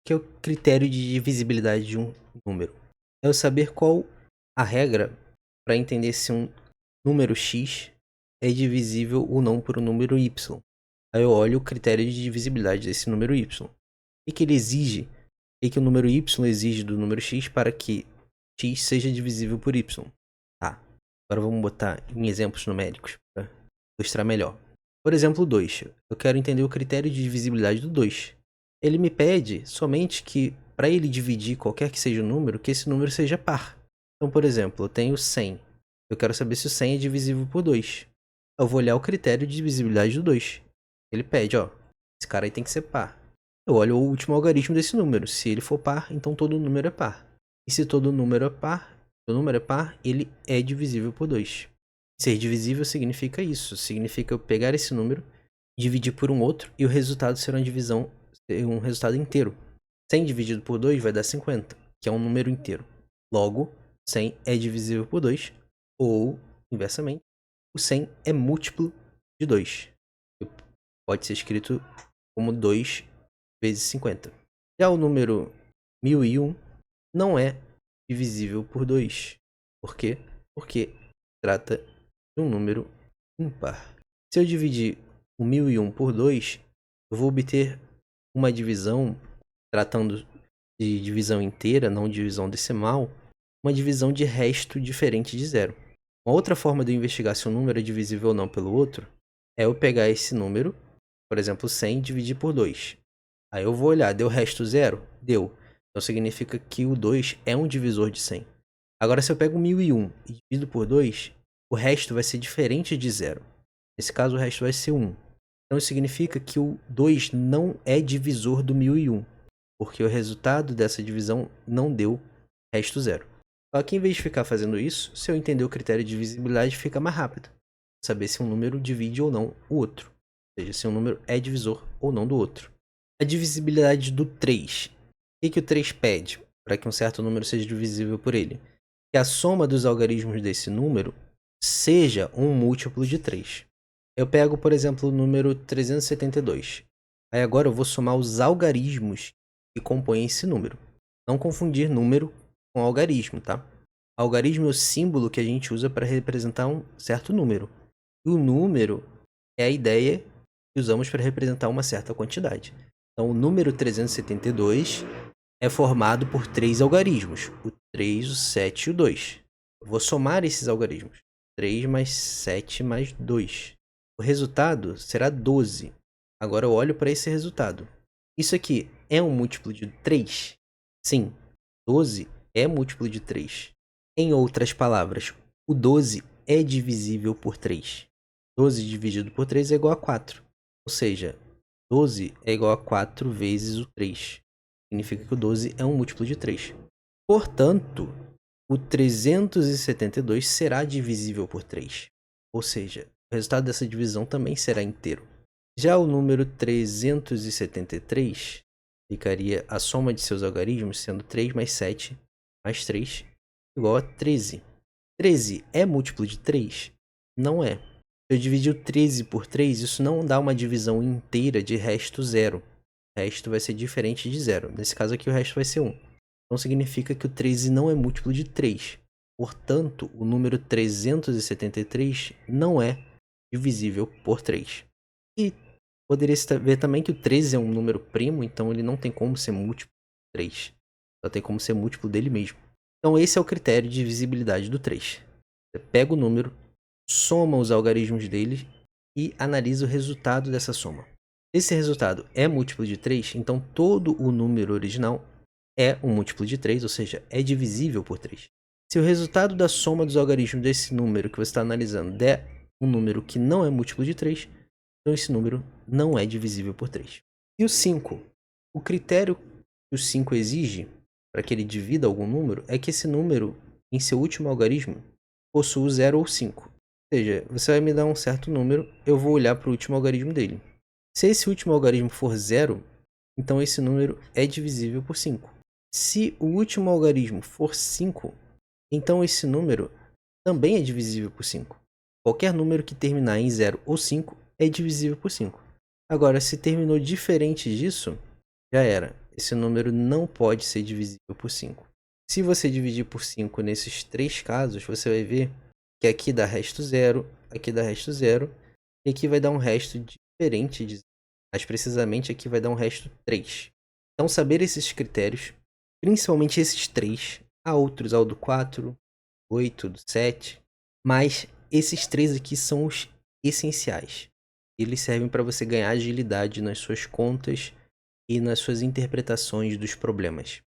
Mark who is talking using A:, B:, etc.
A: que é o critério de divisibilidade de um número? É eu saber qual a regra para entender se um número x é divisível ou não por um número y. Aí eu olho o critério de divisibilidade desse número y. O que ele exige? O que o número y exige do número x para que x seja divisível por y? Tá. Agora vamos botar em exemplos numéricos para ilustrar melhor. Por exemplo, 2. Eu quero entender o critério de divisibilidade do 2. Ele me pede somente que, para ele dividir qualquer que seja o número, que esse número seja par. Então, por exemplo, eu tenho 100. Eu quero saber se o 100 é divisível por 2. Eu vou olhar o critério de divisibilidade do 2. Ele pede, ó, esse cara aí tem que ser par. Eu olho o último algarismo desse número. Se ele for par, então todo número é par. E se todo número é par, ele é divisível por 2. Ser divisível significa isso. Significa eu pegar esse número, dividir por um outro, e o resultado será um resultado inteiro. 100 dividido por 2 vai dar 50, que é um número inteiro. Logo, 100 é divisível por 2, ou, inversamente, o 100 é múltiplo de 2. Pode ser escrito como 2 vezes 50. Já o número 1001 não é divisível por 2. Por quê? Porque trata de um número ímpar. Se eu dividir o 1001 por 2, eu vou obter uma divisão, tratando de divisão inteira, não divisão decimal, uma divisão de resto diferente de zero. Uma outra forma de eu investigar se um número é divisível ou não pelo outro é eu pegar esse número, por exemplo, 100, e dividir por 2. Aí eu vou olhar, deu resto zero? Deu. Então significa que o 2 é um divisor de 100. Agora, se eu pego 1001 e divido por 2, o resto vai ser diferente de zero. Nesse caso, o resto vai ser 1. Então isso significa que o 2 não é divisor do 1001, porque o resultado dessa divisão não deu resto zero. Só que em vez de ficar fazendo isso, se eu entender o critério de divisibilidade, fica mais rápido. Saber se um número divide ou não o outro. Ou seja, se um número é divisor ou não do outro. A divisibilidade do 3. O que o 3 pede para que um certo número seja divisível por ele? Que a soma dos algarismos desse número seja um múltiplo de 3. Eu pego, por exemplo, o número 372. Aí agora eu vou somar os algarismos que compõem esse número. Não confundir número com algarismo, tá? Algarismo é o símbolo que a gente usa para representar um certo número. E o número é a ideia que usamos para representar uma certa quantidade. Então, o número 372 é formado por 3 algarismos. O 3, o 7 e o 2. Eu vou somar esses algarismos. 3 mais 7 mais 2. O resultado será 12. Agora eu olho para esse resultado. Isso aqui é um múltiplo de 3? Sim, 12 é múltiplo de 3. Em outras palavras, o 12 é divisível por 3. 12 dividido por 3 é igual a 4. Ou seja, 12 é igual a 4 vezes o 3. Significa que o 12 é um múltiplo de 3. Portanto, o 372 será divisível por 3. Ou seja, o resultado dessa divisão também será inteiro. Já o número 373 ficaria a soma de seus algarismos sendo 3 mais 7 mais 3 igual a 13. 13 é múltiplo de 3? Não é. Se eu dividir o 13 por 3, isso não dá uma divisão inteira de resto zero. O resto vai ser diferente de zero. Nesse caso aqui o resto vai ser 1. Então significa que o 13 não é múltiplo de 3. Portanto, o número 373 não é divisível por 3. E poderia ver também que o 13 é um número primo, então ele não tem como ser múltiplo de 3. Só tem como ser múltiplo dele mesmo. Então esse é o critério de divisibilidade do 3. Você pega o número, soma os algarismos dele e analisa o resultado dessa soma. Se esse resultado é múltiplo de 3, então todo o número original é um múltiplo de 3, ou seja, é divisível por 3. Se o resultado da soma dos algarismos desse número que você está analisando der um número que não é múltiplo de 3, então esse número não é divisível por 3. E o 5? O critério que o 5 exige para que ele divida algum número é que esse número, em seu último algarismo, possua 0 ou 5. Ou seja, você vai me dar um certo número, eu vou olhar para o último algarismo dele. Se esse último algarismo for 0, então esse número é divisível por 5. Se o último algarismo for 5, então esse número também é divisível por 5. Qualquer número que terminar em 0 ou 5 é divisível por 5. Agora, se terminou diferente disso, já era. esse número não pode ser divisível por 5. Se você dividir por 5 nesses 3 casos, você vai ver que aqui dá resto 0, aqui dá resto 0, e aqui vai dar um resto diferente de 0. Mais precisamente, aqui vai dar um resto 3. Então, saber esses critérios, principalmente esses 3, há outros, há o do 4, 8, do 7, mas esses 3 aqui são os essenciais. Eles servem para você ganhar agilidade nas suas contas e nas suas interpretações dos problemas.